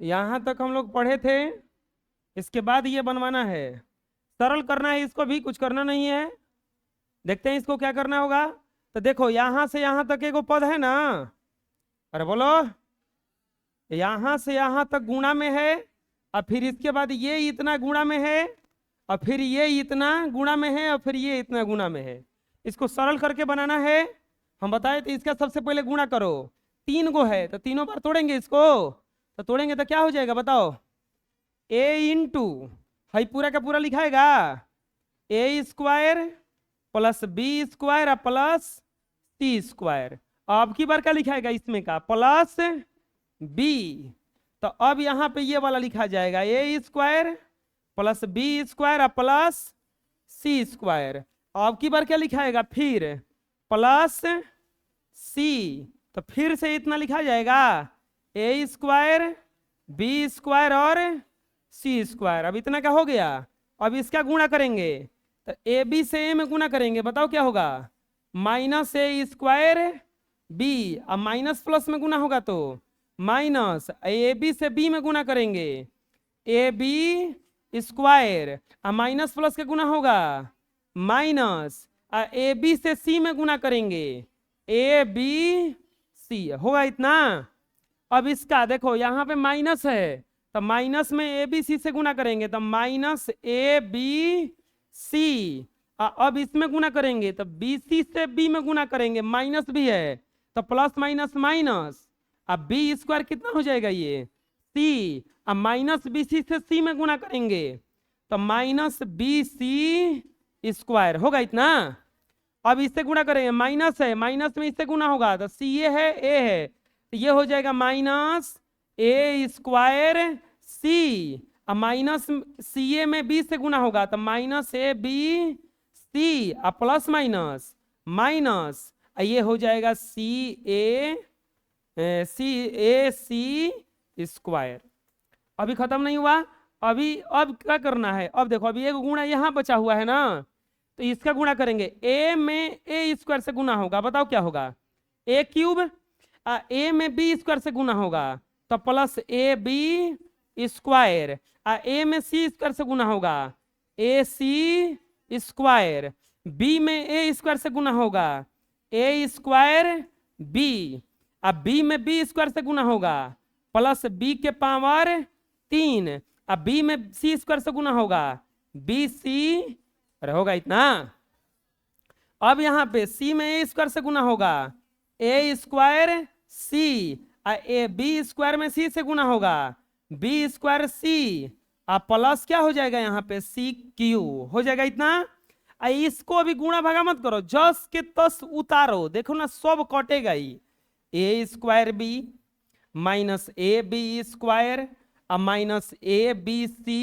यहां तक हम लोग पढ़े थे। इसके बाद ये बनवाना है, सरल करना है, इसको भी कुछ करना नहीं है। देखते हैं इसको क्या करना होगा। तो देखो यहां से यहां तक एगो पद है ना, अरे बोलो, यहां से यहां तक गुणा में है, और फिर इसके बाद ये इतना गुणा में है, और फिर ये इतना गुणा में है, और फिर ये इतना गुणा में है। इसको सरल करके बनाना है। हम बताए तो इसका सबसे पहले गुणा करो। 3 गो है तो तीनों बार तोड़ेंगे इसको, तो तोड़ेंगे तो क्या हो जाएगा बताओ। ए इंटू, हाई पूरा का पूरा लिखाएगा, A square plus B square plus C square. अब की बार क्या लिखाएगा इसमें का, प्लस बी। तो अब यहाँ पे ये वाला लिखा जाएगा, A square plus B square plus C square. अब की बार क्या लिखाएगा फिर, प्लस सी। तो फिर से इतना लिखा जाएगा, ए स्क्वायर बी स्क्वायर और सी स्क्वायर। अब इतना क्या हो गया। अब इसका गुणा करेंगे, तो ए बी से ए में गुणा करेंगे, बताओ क्या होगा, माइनस ए स्क्वायर बी। अब माइनस प्लस में गुणा होगा तो माइनस ए बी से बी में गुणा करेंगे, ए बी स्क्वायर। अब माइनस प्लस के गुणा होगा माइनस, ए बी से सी में गुणा करेंगे, ए बी सी होगा इतना। अब इसका देखो यहाँ पे माइनस है, तो माइनस में ए बी सी से गुणा करेंगे, तो माइनस ए बी सी। अब इसमें गुणा करेंगे तो बी सी से बी में गुणा करेंगे, माइनस भी है तो प्लस माइनस माइनस। अब बी स्क्वायर कितना हो जाएगा ये सी। अब माइनस बी सी से सी में गुणा करेंगे तो माइनस बी सी स्क्वायर होगा इतना। अब इससे गुणा करेंगे, माइनस है, माइनस में इससे गुणा होगा तो सी ए है, तो ये हो जाएगा माइनस ए स्क्वायर सी। अब माइनस सी ए में बी से गुणा होगा तो माइनस ए बी सी, अब प्लस माइनस माइनस, ये हो जाएगा सी स्क्वायर। अभी खत्म नहीं हुआ, अभी अब क्या करना है। अब देखो अभी एक गुणा यहाँ बचा हुआ है ना, तो इसका गुणा करेंगे, ए में ए स्क्वायर से गुणा होगा, बताओ क्या होगा, ए क्यूब। ए में बी स्क्वायर से गुणा होगा तो प्लस ए बी स्क्वायर। ए में सी स्क्वायर से गुणा होगा, ए सी स्क्वायर। बी में ए स्क्वायर से गुणा होगा, ए स्क्वायर बी। अब बी में बी स्क्वायर से गुणा होगा प्लस बी के पावर 3। अब बी में सी स्क्वायर से गुणा होगा, बी सी होगा इतना। अब यहाँ पे सी में ए स्क्वायर से गुणा होगा, A square C. A B square में सी से गुणा होगा, बी स्क्वायर सी। अब प्लस क्या हो जाएगा यहाँ पे सी क्यू हो जाएगा इतना। इसको अभी गुणा भागा मत करो, जस के तस उतारो, देखो ना सब कटेगा ही। A square B minus A B square, अब माइनस ए बी सी,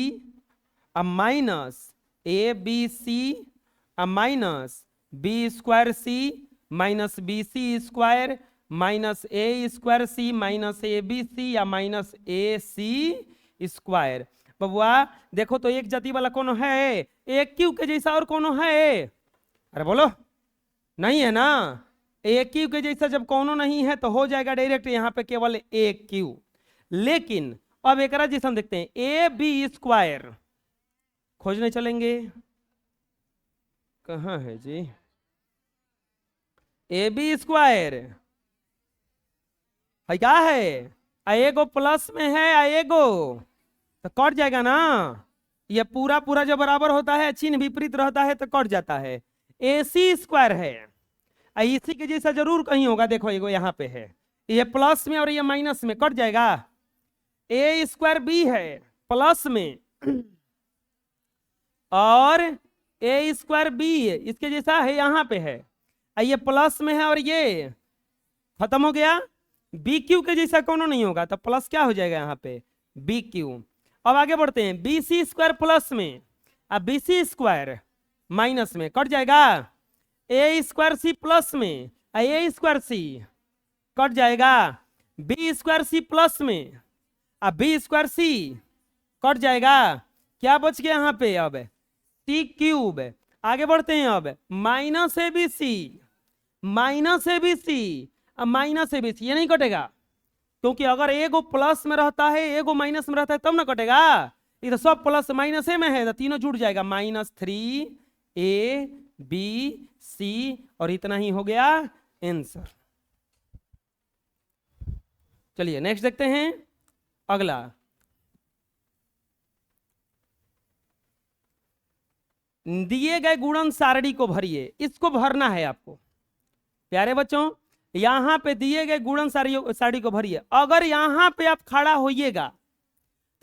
अब माइनस ए बी सी, अब minus B square C minus B C square, minus A square C minus A B C या minus ए सी square. बबुआ देखो तो एक जाति वाला कोनो है, एक क्यू के जैसा और कोनो है, अरे बोलो नहीं है ना। ए क्यू के जैसा जब कोनो नहीं है तो हो जाएगा डायरेक्ट यहाँ पे केवल ए क्यू। लेकिन अब एक जैसा देखते हैं, ए बी स्क्वायर खोजने चलेंगे, कहाँ है जी, ए बी स्क्वायर है क्या है, एगो प्लस में है एगो, तो कट जाएगा ना। ये पूरा पूरा जो बराबर होता है चिन्ह विपरीत रहता है तो कट जाता है। ए सी स्क्वायर है, इसी के जैसा जरूर कहीं होगा, देखो एगो यहाँ पे है, ये प्लस में और ये माइनस में कट जाएगा। ए स्क्वायर बी है प्लस में और ए स्क्वायर बी इसके जैसा है यहाँ पे है, ये प्लस में है और ये खत्म हो गया। बी क्यू के जैसा कोनो नहीं होगा तो प्लस क्या हो जाएगा यहाँ पे बी क्यू। अब आगे बढ़ते हैं, बी सी स्क्वायर प्लस में, अब बी सी स्क्वायर माइनस में कट जाएगा। ए स्क्वायर सी प्लस में, ए स्क्वायर सी कट जाएगा। बी स्क्वायर सी प्लस में, अब बी स्क्वायर सी कट जाएगा। क्या बच गया यहाँ पे अब सी क्यूब। आगे बढ़ते हैं, अब minus A B C, minus A B C, अब माइनस ए बी सी ये नहीं कटेगा, क्योंकि अगर एगो प्लस में रहता है एगो माइनस में रहता है तब ना कटेगा। ये तो सब प्लस माइनस में है, तो तीनों जुड़ जाएगा, -3 A B C और इतना ही हो गया आंसर। चलिए नेक्स्ट देखते हैं अगला। दिए गए गुणन सारणी को भरिए, इसको भरना है आपको प्यारे बच्चों। यहां पे दिए गए गुणन सारणी को भरिए। अगर यहां पे आप खड़ा होइएगा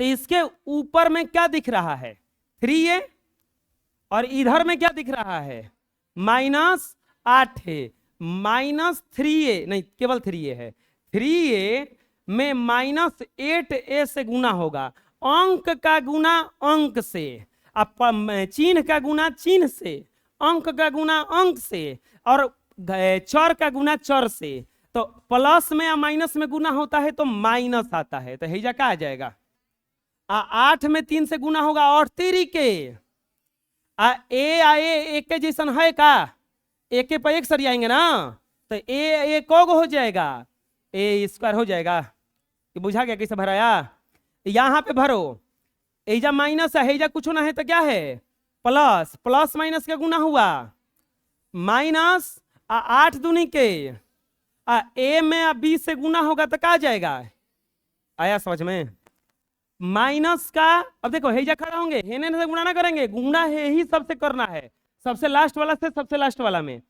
तो इसके ऊपर में क्या दिख रहा है 3A, और इधर में क्या दिख रहा है -8 है। -3A नहीं, केवल 3A है। 3A में -8A से गुना होगा, अंक का गुना अंक से, चिन्ह का गुना चिन्ह से, अंक का गुना अंक से, और चर का गुना चर से। तो प्लस में या माइनस में गुना होता है तो माइनस आता है, तो हैजा क्या आ जाएगा 8 में 3 से गुना होगा 8 3 के एक के जैसन है का, एक के पर एक सर आएंगे ना, तो ए को हो जाएगा A² हो जाएगा। ये बुझा गया कैसे भराया। यहां पे भरो, एजा माइनस है, एजा कुछ ना है तो क्या है प्लस, प्लस माइनस का गुना हुआ -8 दूनी के A में B से गुना होगा तो क्या जाएगा, आया समझ में। माइनस का, अब देखो हेजा खड़ा होंगे, हेने से गुणा ना करेंगे, गुणा है ही सबसे करना है, सबसे लास्ट वाला से सबसे लास्ट वाला में।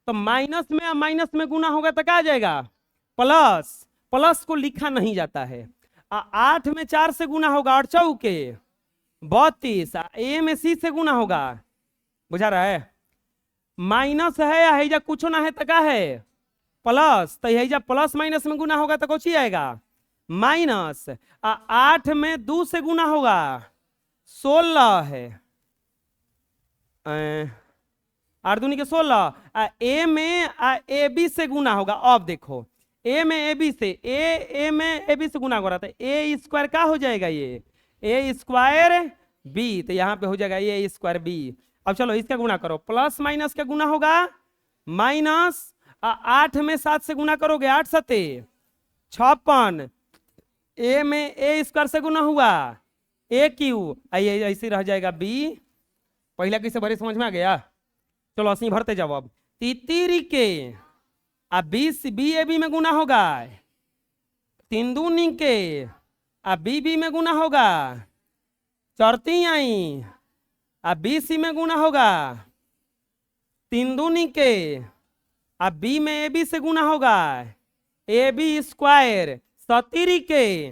तो माइनस में माइनस में गुना होगा तो क्या जाएगा प्लस, प्लस को लिखा नहीं जाता है। 8 में 4 से गुना होगा 8 चौके 32, A में C से गुना होगा, बुझा रहा है। माइनस है या हेजा कुछ ना है तो क्या है प्लस, तो हेजा प्लस माइनस में गुना होगा तो कुछ ही आएगा माइनस। 8 में 2 से गुना होगा 16 है, 8 दूनी के 16। A में AB से गुना होगा, अब देखो A में AB से, A में AB से गुना हो रहा था, A² क्या हो जाएगा ये A² B, तो यहाँ पे हो जाएगा A² B। अब चलो इसका गुना करो, प्लस माइनस का गुना होगा माइनस, 8 में 7 से गुना करोगे 8 7 56, A में A² से गुना हुआ AQ, ऐसे रह जाएगा B। पहला कैसे भरे समझ में आ गया, चलो अस्सी भरते जाओ। अब 3 के AB में गुना होगा, 3 दूनी के BB में गुना होगा, 4 आई BC में गुना होगा, 3 दूनी के B में AB से गुना होगा AB², 17 के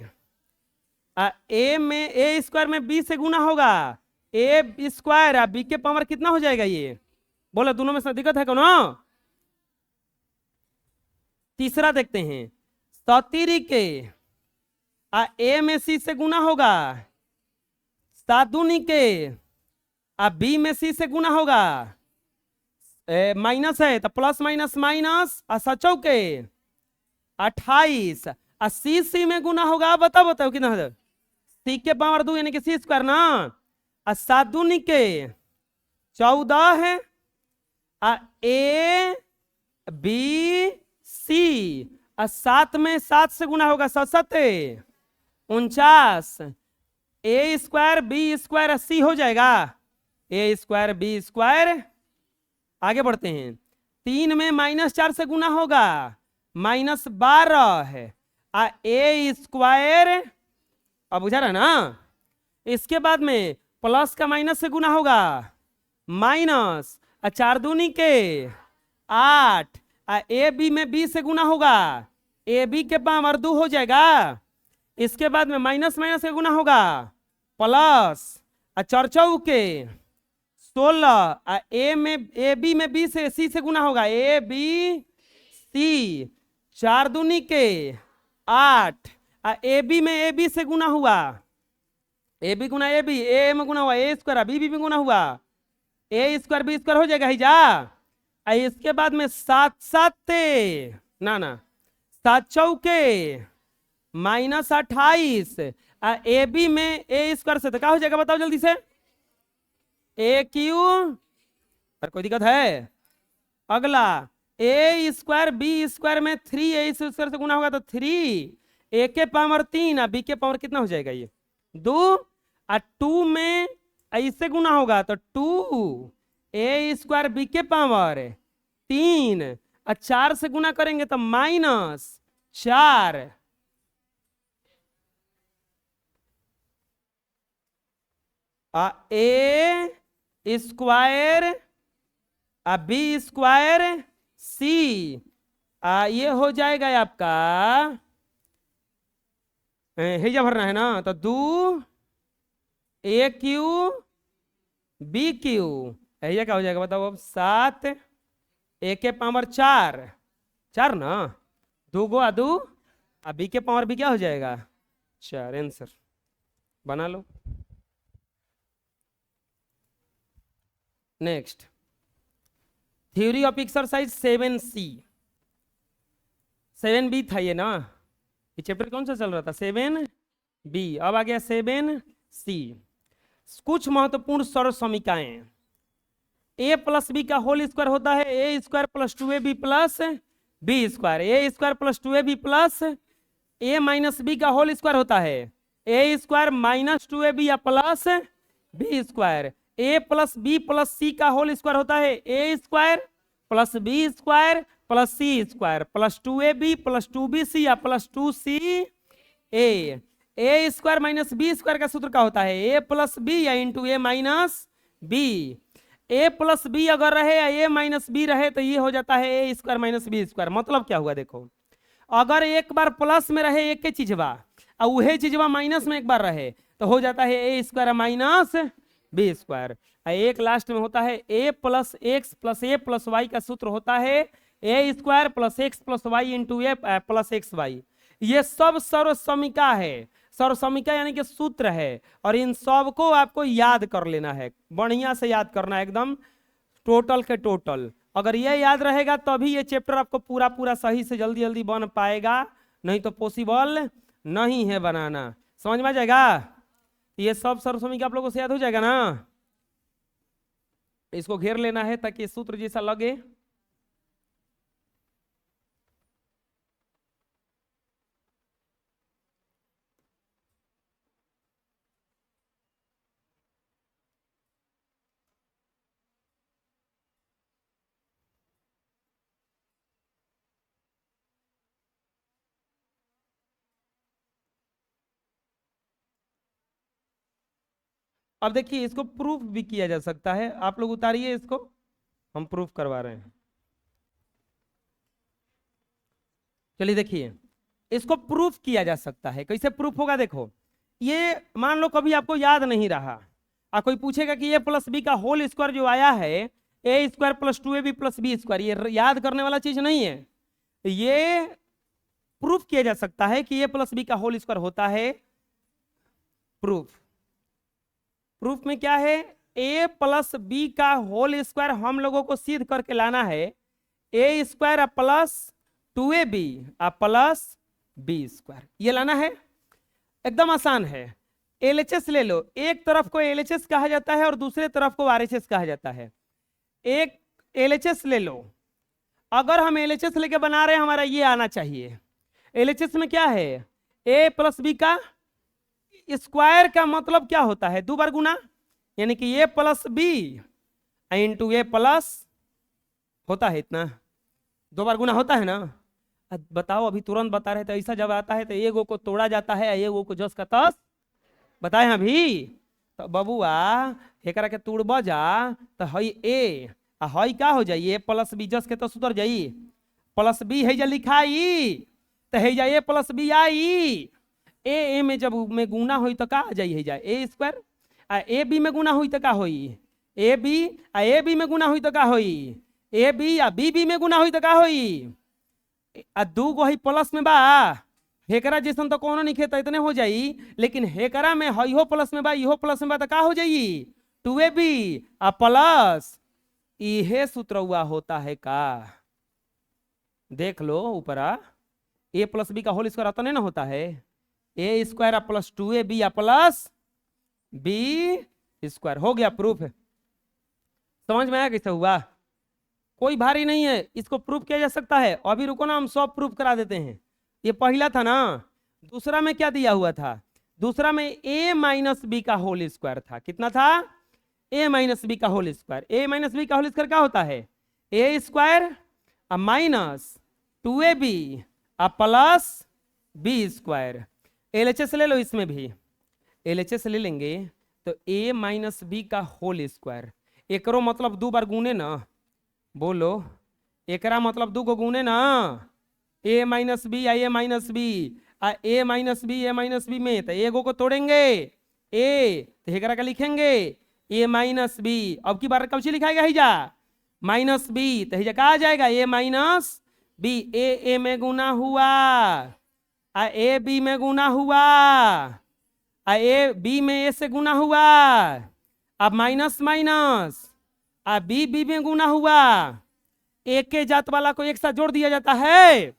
A में A² में B से गुना होगा A² B के पावर कितना हो जाएगा ये बोलो, दोनों में से दिक्कत है कौन। तीसरा देखते हैं, 17 के A में C से गुना होगा, 7 दूनी के B में C से गुना होगा, माइनस है तो प्लस माइनस माइनस, 7 चौके 28, C में गुना होगा, बताओ बताओ कितना है, C के पावर 2 यानी कि C² ना, 7 दूनी के 14 है, A B C, 7 में 7 से गुना होगा 7 7 49, A² B² C हो जाएगा A² B²। आगे बढ़ते हैं, 3 में -4 से गुना होगा -12 है A², अब बुझा रहा ना। इसके बाद में प्लस का माइनस से गुना होगा माइनस, 4 दूनी के 8, AB में B से गुना होगा AB के पावर 2 हो जाएगा। इसके बाद में माइनस माइनस से गुना होगा प्लस, 4 चौके 16, AB में B से C से गुना होगा ABC, 4 दूनी के 8, AB में AB से गुना हुआ AB गुना AB, A में गुना हुआ A² BB में गुना हुआ A² B² हो जाएगा ही जा। इसके बाद में 7 7 ना 7 चौके -28, AB में A² से तो क्या हो जाएगा बताओ जल्दी से AQ, और कोई दिक्कत है। अगला A² B² में 3 A² से गुना होगा तो 3 ए के पावर 3 और बी के पावर कितना हो जाएगा ये 2 और 2 में ऐसे गुना होगा तो 2 ए स्क्वायर बी के पावर 3 और 4 से गुना करेंगे तो -4 ए स्क्वायर बी स्क्वायर सी ये हो जाएगा आपका हेजा भरना है ना तो 2 ए क्यू बी क्यू ये क्या हो जाएगा बताओ अब 7 ए के पावर 4 ना 2 गो 2 बी के पावर भी क्या हो जाएगा 4 आंसर बना लो। Next theory of exercise 7C 7B था ये ना, ये चैप्टर कौन सा चल रहा था 7B, अब आ गया 7C। कुछ महत्वपूर्ण सरल समीकरण a प्लस बी का होल स्क्वायर होता है A square plus 2ab plus B square, A square plus 2ab plus A minus B का होल स्क्वायर होता है ए स्क्वायर माइनस 2ab या plus B square, A plus B plus C का whole square होता है A square plus B square plus C square plus 2ab plus 2bc या plus 2ca। A square minus B square का सूत्र क्या होता है ए प्लस बी या इंटू ए माइनस बी, ए प्लस बी अगर रहे या ए माइनस बी रहे तो ये हो जाता है A square minus B square. मतलब क्या हुआ देखो, अगर एक बार प्लस में रहे एक के चीजवा और वही चीजवा माइनस में एक बार रहे तो हो जाता है A square minus B square. एक लास्ट में होता है A plus X plus A plus Y का सूत्र होता है A square plus X plus Y into A plus X Y. ये सब सर्व समीका है, सर्व समीका यानी कि सूत्र है और इन सब को आपको याद कर लेना है, बढ़िया से याद करना है एकदम टोटल के टोटल। अगर ये याद रहेगा तभी ये चैप्टर आपको पूरा पूरा सही से जल्दी जल्दी बन पाएगा, नहीं तो पॉसिबल नहीं है बनाना। समझ में आ जाएगा, ये सब सर्व समीका आप लोगों से याद हो जाएगा ना, इसको घेर लेना है ताकि सूत्र जैसा लगे। अब देखिए इसको प्रूफ भी किया जा सकता है, आप लोग उतारिए इसको, हम प्रूफ करवा रहे हैं। चलिए देखिए इसको प्रूफ किया जा सकता है, कैसे प्रूफ होगा देखो, ये मान लो कभी आपको याद नहीं रहा और कोई पूछेगा कि ए प्लस बी का होल स्क्वायर जो आया है A square plus 2ab plus B square, ये याद करने वाला चीज नहीं है, ये प्रूफ किया जा सकता है कि ए प्लस बी का होल स्क्वायर होता है। प्रूफ में क्या है a प्लस बी का होल स्क्वायर हम लोगों को सिद्ध करके लाना है A square plus 2ab plus B square, ये लाना है, एकदम आसान है। LHS ले लो, एक तरफ को LHS कहा जाता है और दूसरे तरफ को RHS कहा जाता है। एक LHS ले लो, अगर हम LHS लेके बना रहे हैं हमारा ये आना चाहिए। LHS में क्या है a प्लस बी का स्क्वायर का मतलब क्या होता है 2 बार गुना, यानी कि A plus B into A plus होता है इतना, 2 बार गुना होता है ना। बताओ अभी तुरंत बता रहे थे, ऐसा जब आता है तो एगो को तोड़ा जाता है एगो को जस का तस, बताए अभी तो बबुआ एकरा के तोड़ बजा तो हई ए हई का हो जाई ए प्लस बी जस के तो सुतर जाई प्लस बी है जा लिखाई तो है जा ए प्लस बी आई ए में जब में गुना हुई तो का आ जाई है जा ए स्क्वायर, ए बी में गुना हुई तो का होई ए बी में गुना हुई तो का होई ए बी या बी में गुना हुई तो का होई 2 गो ही प्लस में बा, हेकरा जैसन तो कोनो नहीं खेता इतने हो जाई, लेकिन हेकरा में हईहो प्लस में बा इहो प्लस में बा तो का हो जाई 2ab प्लस, इहे सूत्र हुआ होता है का, देख लो ऊपरा ए प्लस बी का होल स्क्वायर आता नहीं ना होता है A square plus 2ab plus B square, हो गया प्रूफ। समझ में आया कैसे हुआ, कोई भारी नहीं है, इसको प्रूफ किया जा सकता है। अभी रुको ना हम सब प्रूफ करा देते हैं, ये पहला था ना, दूसरा में क्या दिया हुआ था? दूसरा में a माइनस बी का होल स्क्वायर था। कितना था? a माइनस बी का whole square. a minus B का होल स्क्वायर क्या होता है? a square minus 2ab plus B square. LHS ले लो, इसमें भी एलएचएस ले लेंगे तो a माइनस बी का होल स्क्वायर। एकरो मतलब 2 बार गुने ना, बोलो एकरा मतलब 2 को गुने ना, a माइनस बी या a minus B A minus B में तो एगो को तोड़ेंगे ए तो एकरा का लिखेंगे a माइनस बी। अब की बार कब से लिखाएगा हिजा? माइनस बी, तो हिजा कहा आ जाएगा a माइनस बी। ए में गुना हुआ ए बी में गुना हुआ ए बी में ए से गुना हुआ, अब माइनस माइनस बी बी में गुना हुआ। एक के जात वाला को एक साथ जोड़ दिया जाता है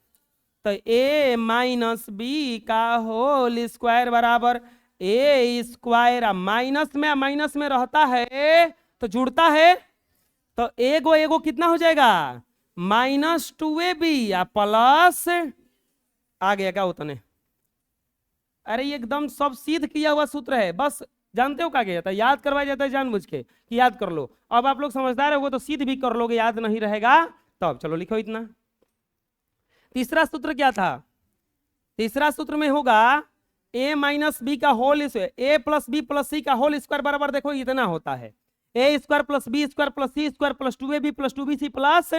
तो a माइनस बी का होल स्क्वायर बराबर a स्क्वायर। माइनस में रहता है तो जुड़ता है तो एगो एगो कितना हो जाएगा? -2ab प्लस आ गया क्या उतने? अरे एकदम सब सिद्ध किया हुआ सूत्र है, बस जानते हो क्या किया जाता है? याद करवाया जाता है जानबूझ के कि याद कर लो। अब आप लोग समझदार हो तो सिद्ध भी कर लोगे, याद नहीं रहेगा तब। चलो लिखो इतना। तीसरा सूत्र क्या था? तीसरा सूत्र में होगा a माइनस बी का whole square, a plus B plus C का होल स्क्वायर बराबर देखो इतना होता है a square plus B square plus C square plus 2ab plus 2bc plus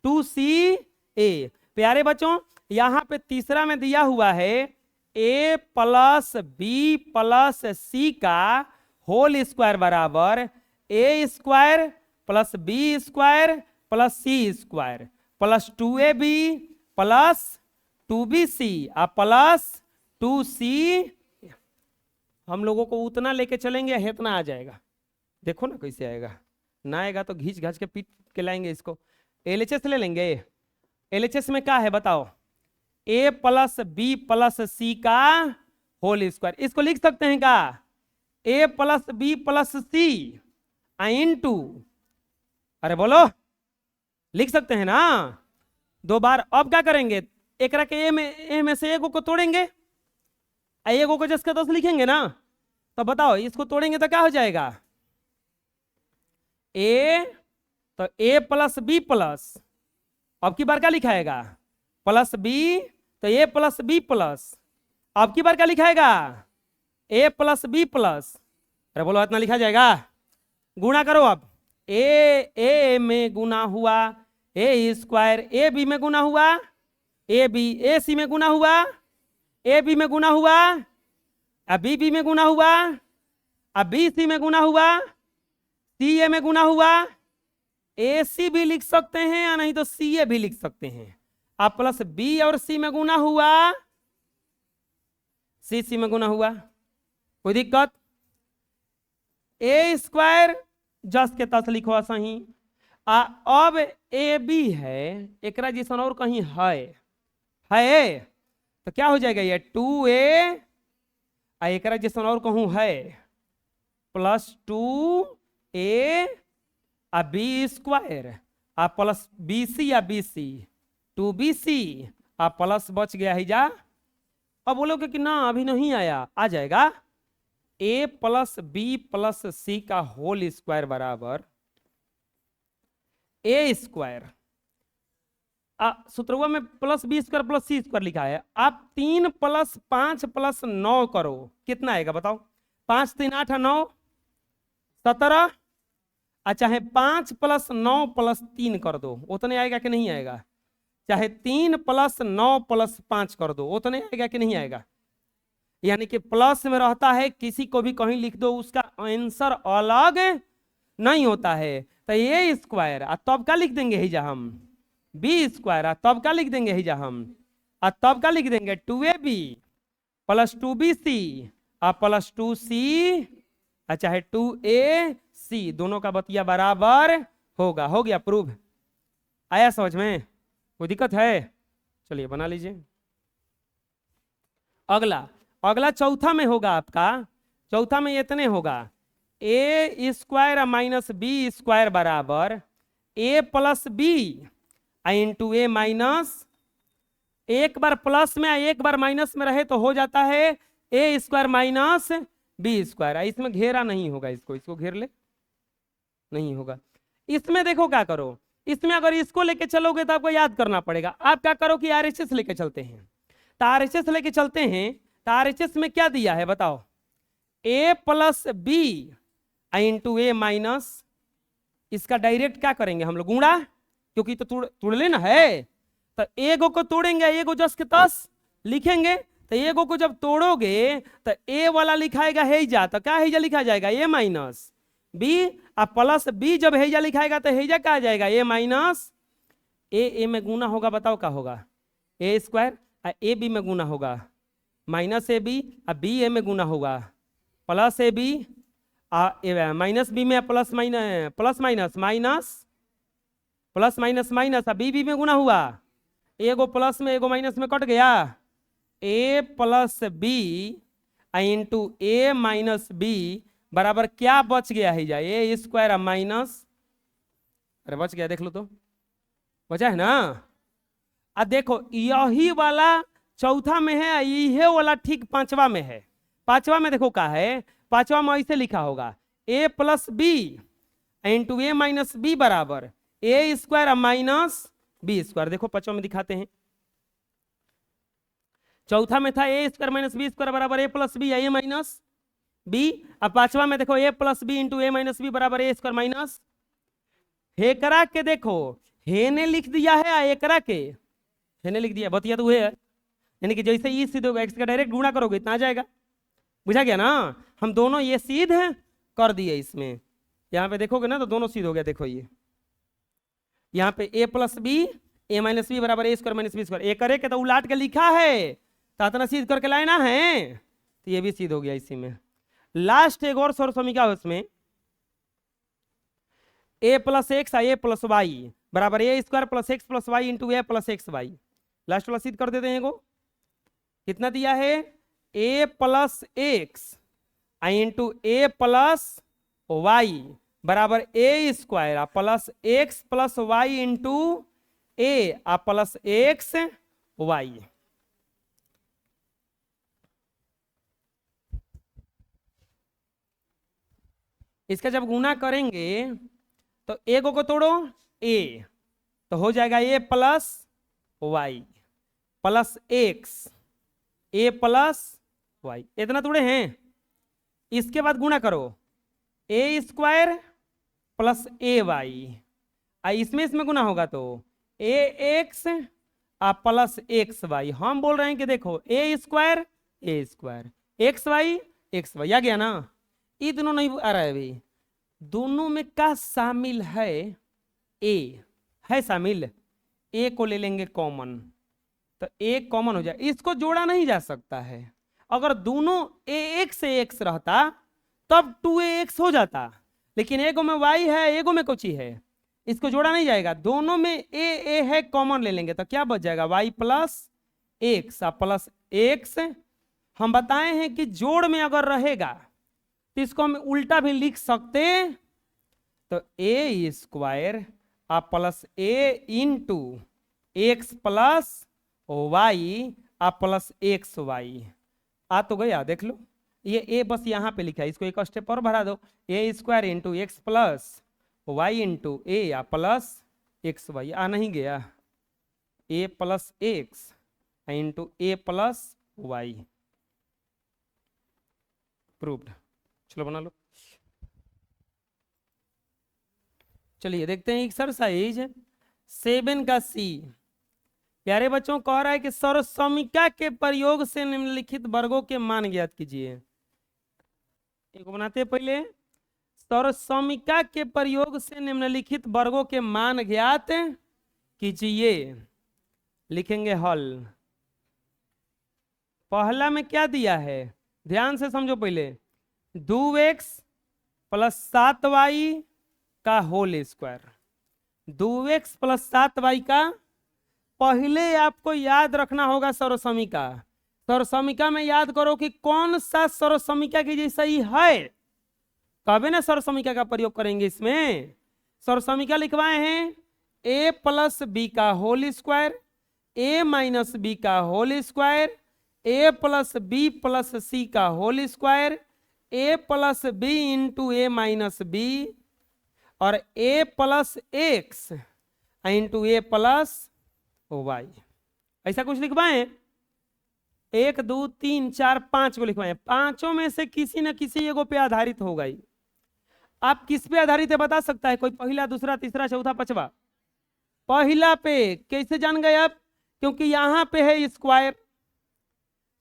2ca। प्यारे बच्चों यहां पे तीसरा में दिया हुआ है a plus B plus C का होल स्क्वायर बराबर a square plus B square plus C square plus 2ab plus 2bc plus 2c। हम लोगों को उतना लेके चलेंगे इतना आ जाएगा। देखो ना कैसे आएगा, ना आएगा तो घींच घाच के पीट के लाएंगे इसको। एलएचएस ले लेंगे। एलएचएस में क्या है बताओ? a plus B plus C का होल स्क्वायर। इसको लिख सकते हैं क्या? a plus B plus C into, अरे बोलो लिख सकते हैं ना 2 बार। अब क्या करेंगे? एक के ए में से एगो को तोड़ेंगे, एगो को 10 का 10 लिखेंगे ना, तो बताओ इसको तोड़ेंगे तो क्या हो जाएगा? ए तो ए प्लस बी प्लस, अब की बार क्या लिखाएगा? प्लस बी तो ए प्लस बी प्लस, अब की बार क्या लिखाएगा? ए प्लस बी प्लस। अरे बोलो इतना लिखा जाएगा? गुणा करो। अब ए में गुना हुआ ए स्क्वायर, ए बी में गुना हुआ ए बी, ए सी में गुना हुआ ए बी में गुना हुआ बी बी में गुना हुआ बी सी में गुना हुआ सी ए में गुना हुआ। ए सी भी लिख सकते हैं या नहीं तो सी ए भी लिख सकते हैं। अब प्लस बी और सी में गुना हुआ सी में गुना हुआ, कोई दिक्कत? ए स्क्वायर जस के तस लिखो सही। अब ए बी है एक जैसा और कहीं है तो क्या हो जाएगा? ये 2a एक जैसा और कहूं है plus 2a B square plus bc या bc 2bc प्लस बच गया है जा। अब बोलोगे कि ना अभी नहीं आया, आ जाएगा। a plus B plus C का होल स्क्वायर बराबर a स्क्वायर, सूत्रवा में plus B square plus C square लिखा है। आप 3 प्लस 5 प्लस 9 करो, कितना आएगा बताओ? 5 3 8 9 17। चाहे 5 प्लस 9 प्लस 3 कर दो, उतने आएगा कि नहीं आएगा? चाहे 3 प्लस 9 प्लस 5 कर दो, उतने आएगा कि नहीं आएगा? यानी कि प्लस में रहता है, किसी को भी कहीं लिख दो उसका आंसर अलग नहीं होता है। तो ये स्क्वायर तब क्या लिख देंगे हिजा हम? बी स्क्वायर तब क्या लिख देंगे हिजा हम? तब क्या लिख देंगे? 2ab plus 2bc plus 2c चाहे 2ac, दोनों का बतिया बराबर होगा। हो गया प्रूव? आया समझ में? कोई दिक्कत है? चलिए बना लीजिए। अगला चौथा में होगा आपका। चौथा में इतने होगा A square minus B square बराबर ए प्लस बी इंटू ए माइनस एक बार प्लस में एक बार माइनस में रहे तो हो जाता है A square minus B square. इसमें घेरा नहीं होगा, इसको घेर ले, नहीं होगा। इसमें देखो क्या करो, इसमें अगर इसको लेके चलोगे तो आपको याद करना पड़ेगा। आप क्या करो कि आरएचएस लेके चलते हैं, तो आरएचएस लेके चलते हैं, तो आरएचएस में क्या दिया है बताओ, ए प्लस बी इंटू ए माइनस, इसका डायरेक्ट क्या करेंगे हम लोग, गुणा, क्योंकि तो तोड़ लेना है। तो एगो को तोड़ेंगे, एगो जस के तस लिखेंगे, तो एगो को जब तोड़ोगे तो ए वाला लिखाएगा हेजा, तो क्या हेजा लिखा जाएगा, ए माइनस बी, और प्लस बी जब हेजा लिखाएगा तो हेजा क्या आ जाएगा, ए माइनस ए में गुना होगा, बताओ क्या होगा, ए स्क्वायर, ए बी में गुना होगा माइनस ए बी, और बी ए में गुना होगा plus A B, minus B में plus minus minus plus minus minus, B B में गुना हुआ, एगो प्लस में एगो माइनस में कट गया, A plus B into A minus B बराबर क्या बच गया है, जा ए स्क्वायर माइनस, अरे बच गया, देख लो तो बचा है ना। अब देखो यही वाला चौथा में है, यही वाला ठीक पांचवा में है। पांचवा में देखो क्या है, पांचवा में ऐसे लिखा होगा ए प्लस बी इंटू ए माइनस बी बराबर A square minus B square. देखो पांचवा में दिखाते हैं, चौथा में था ए स्क्वायर माइनस बी स्क्वायर बराबर ए plus B A minus B, अब पांचवा में देखो ए प्लस बी इंटू ए माइनस बी बराबर ए स्क्वायर माइनस, हेकरा के देखो हे ने लिख दिया है, एकरा के हे ने लिख दिया, बतिया तो है, यानी कि जैसे ई सिद्ध होगा एक्स का डायरेक्ट गुणा करोगे इतना आ जाएगा, बुझा गया ना। हम दोनों ये सीध कर दिए, इसमें यहाँ पे देखोगे ना तो दोनों सीध हो गया। देखो ये यहाँ पे ए plus B A minus B बराबर A square minus B square, ए करे के तो उलाट के लिखा है, तो इतना सीध करके लाना है, तो ये भी सीध हो गया। इसी में लास्ट एक और सर्वसमीका है, उसमें A plus X A plus Y बराबर A square plus X plus Y into A plus X Y, last वाला सीध कर देते हैं। कितना दिया है, A plus X into A plus Y बराबर A square plus X plus Y into A plus X Y. इसका जब गुना करेंगे तो एगो को तोड़ो ए, तो हो जाएगा ए plus Y plus X A plus Y, इतना तोड़े हैं। इसके बाद गुणा करो ए स्क्वायर प्लस ए वाई, इसमें गुना होगा तो ए एक्स प्लस एक्स वाई। हम बोल रहे हैं कि देखो ए स्क्वायर एक्स वाई आ गया ना, ये दोनों नहीं आ रहा है अभी, दोनों में क्या शामिल है, ए है शामिल, ए को ले लेंगे कॉमन, तो ए कॉमन हो जाए, इसको जोड़ा नहीं जा सकता है। अगर दोनों ए एक्स से एक्स रहता तब 2ax हो जाता, लेकिन एगो में y है एगो में कुछ ही है, इसको जोड़ा नहीं जाएगा, दोनों में ए है कॉमन ले लेंगे, तो क्या बच जाएगा y plus X plus x. हम बताए हैं कि जोड़ में अगर रहेगा तो इसको हम उल्टा भी लिख सकते, तो A square plus A into X plus Y plus X Y आ तो गया। देख लो ये ए बस यहाँ पे लिखा है, इसको एक स्टेप और बढ़ा दो, A square into X plus Y into A plus X Y, आ नहीं गया, A plus X into A plus Y, proved. चलो बना लो। चलिए देखते हैं एक्सरसाइज 7 का सी। प्यारे बच्चों कह रहा है कि सर्वसमीका के प्रयोग से निम्नलिखित वर्गों के मान ज्ञात कीजिए। एक बनाते हैं पहले, सर्वसमीका के प्रयोग से निम्नलिखित वर्गों के मान ज्ञात कीजिए। लिखेंगे हल। पहला में क्या दिया है, ध्यान से समझो पहले, 2x प्लस 7y का whole square, 2x plus 7y का, पहले आपको याद रखना होगा सर्वसमीका। सर्वसमीका में याद करो कि कौन सा सर्वसमीका की जैसा ही है, कभी ना सर्वसमीका का प्रयोग करेंगे। इसमें सर्वसमीका लिखवाए हैं a प्लस बी का होल स्क्वायर ए माइनस बी का whole square, A plus B plus C का whole square, A plus B into A minus B, और ए plus X into A plus Y. ऐसा कुछ लिखवाएं? 1 2 3 4 5 को लिखवाएं। पांचों में से किसी न किसी एगो पे आधारित होगा ही। आप किस पे आधारित है बता सकता है कोई? पहला, दूसरा, तीसरा, चौथा, पांचवा? पहला पे। कैसे जान गए आप? क्योंकि यहां पे है स्क्वायर।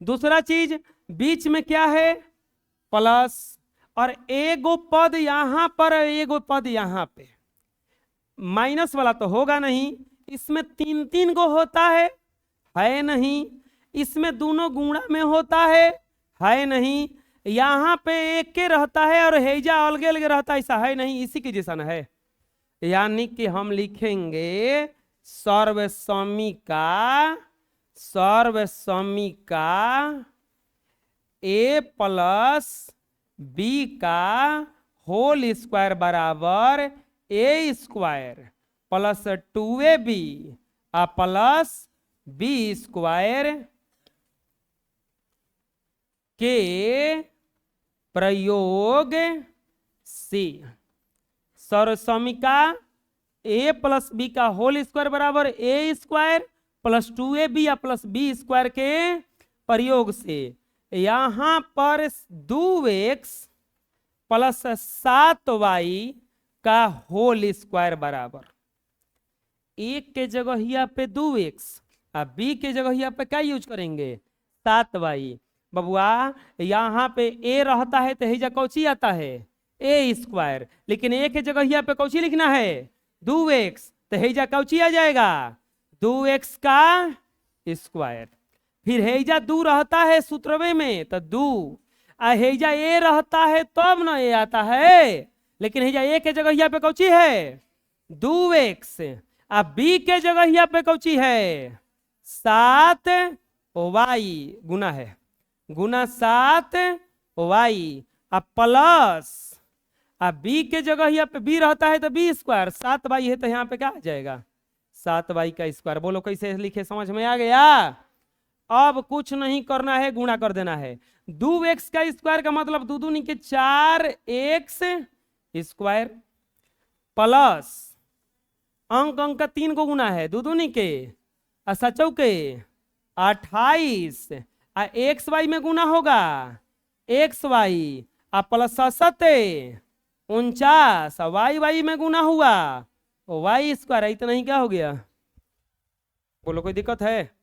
दूसरा चीज, बीच में क्या है? प्लस, और एगो पद यहां पर, एगो पद यहां पे। माइनस वाला तो होगा नहीं। इसमें 3 3 गो होता है नहीं। इसमें दोनों गुणा में होता है नहीं। यहां पे एक के रहता है और हेजा अलगे अलगे रहता है, ऐसा है नहीं। इसी के जैसा न है। यानी कि हम लिखेंगे सर्वसम्मिका ए प्लस बी का होल स्क्वायर बराबर A square plus 2ab plus B square के प्रयोग से। सर्वसम्मिका ए प्लस बी का होल स्क्वायर बराबर A square plus 2ab plus B square के प्रयोग से। यहां पर 2x प्लस 7y का होल स्क्वायर बराबर, एक के जगह पे 2x और बी के जगह पे क्या यूज करेंगे? 7y। बबुआ यहाँ पे a रहता है तो हेजा कौची आता है? A square. लेकिन ए के जगह पे कौची लिखना है? 2x, तो हेजा कौची आ जाएगा? 2x का स्क्वायर। फिर हेजा 2 रहता है सूत्रवे में तो 2, हेजा ए रहता है तब ना ए आता है। लेकिन हेजा ए के जगह पे कौची है? 2x, अब बी के जगह पे कौची है? 7y गुना है, गुना 7y अब प्लस, अब बी के जगह पे बी रहता है तो बी स्क्वायर, 7y है तो यहाँ पे क्या आ जाएगा? 7y का स्क्वायर। बोलो कैसे लिखे? समझ में आ गया? अब कुछ नहीं करना है, गुणा कर देना है। 2x का स्क्वायर का मतलब 2 दूनी के 4x स्क्वायर प्लस अंक का 3 को गुना है 2 दूनी के सचौ के 28 एक्स वाई में गुना होगा xy प्लस 7 49 वाई में गुना हुआ y स्क्वायर। इतना ही क्या हो गया? बोलो कोई दिक्कत है?